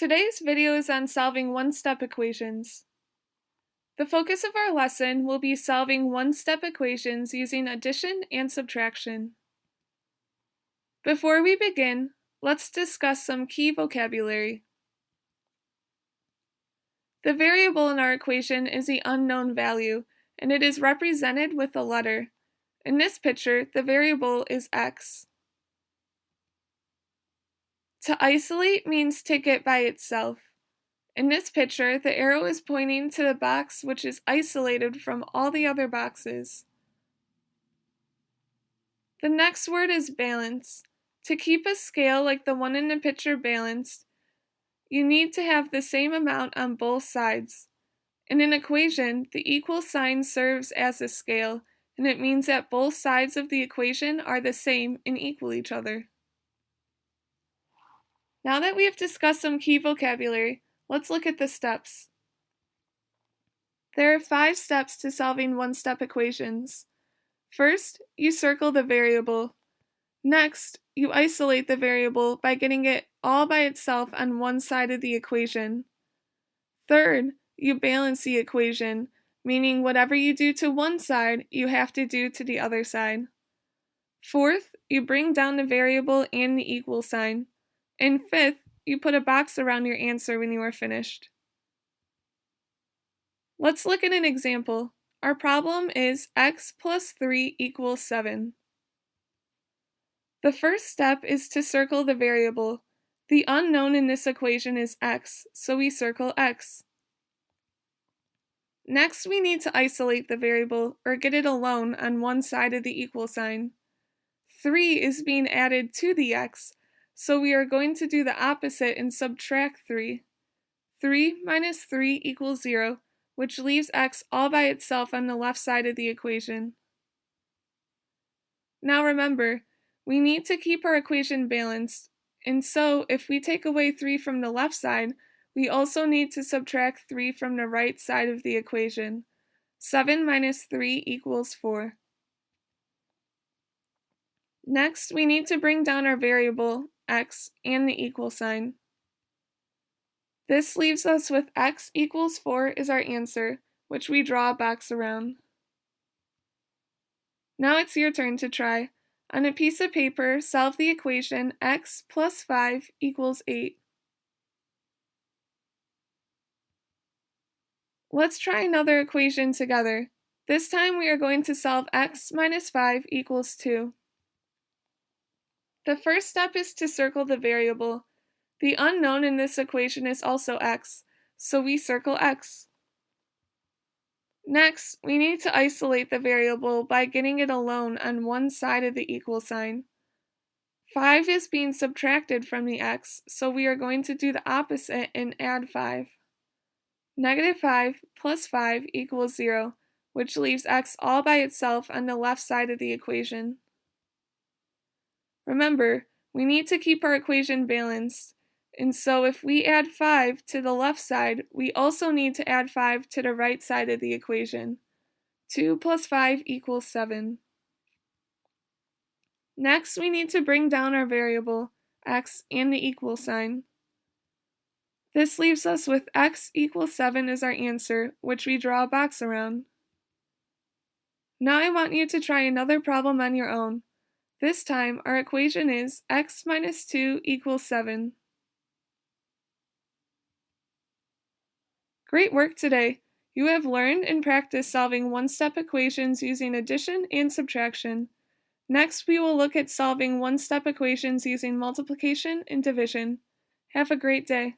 Today's video is on solving one-step equations. The focus of our lesson will be solving one-step equations using addition and subtraction. Before we begin, let's discuss some key vocabulary. The variable in our equation is the unknown value, and it is represented with a letter. In this picture, the variable is x. To isolate means take it by itself. In this picture, the arrow is pointing to the box which is isolated from all the other boxes. The next word is balance. To keep a scale like the one in the picture balanced, you need to have the same amount on both sides. In an equation, the equal sign serves as a scale, and it means that both sides of the equation are the same and equal each other. Now that we have discussed some key vocabulary, let's look at the steps. There are 5 steps to solving one-step equations. First, you circle the variable. Next, you isolate the variable by getting it all by itself on one side of the equation. Third, you balance the equation, meaning whatever you do to one side, you have to do to the other side. Fourth, you bring down the variable and the equal sign. And fifth, you put a box around your answer when you are finished. Let's look at an example. Our problem is x plus 3 equals 7. The first step is to circle the variable. The unknown in this equation is x, so we circle x. Next, we need to isolate the variable, or get it alone on one side of the equal sign. 3 is being added to the x, so we are going to do the opposite and subtract 3. 3 minus 3 equals 0, which leaves x all by itself on the left side of the equation. Now remember, we need to keep our equation balanced, and so if we take away 3 from the left side, we also need to subtract 3 from the right side of the equation. 7 minus 3 equals 4. Next, we need to bring down our variable, x, and the equal sign. This leaves us with x equals 4 is our answer, which we draw a box around. Now it's your turn to try. On a piece of paper, solve the equation x plus 5 equals 8. Let's try another equation together. This time we are going to solve x minus 5 equals 2. The first step is to circle the variable. The unknown in this equation is also x, so we circle x. Next, we need to isolate the variable by getting it alone on one side of the equal sign. 5 is being subtracted from the x, so we are going to do the opposite and add 5. Negative 5 plus 5 equals 0, which leaves x all by itself on the left side of the equation. Remember, we need to keep our equation balanced, and so if we add 5 to the left side, we also need to add 5 to the right side of the equation. 2 plus 5 equals 7. Next, we need to bring down our variable, x, and the equal sign. This leaves us with x equals 7 as our answer, which we draw a box around. Now I want you to try another problem on your own. This time, our equation is x minus 2 equals 7. Great work today! You have learned and practiced solving one-step equations using addition and subtraction. Next, we will look at solving one-step equations using multiplication and division. Have a great day!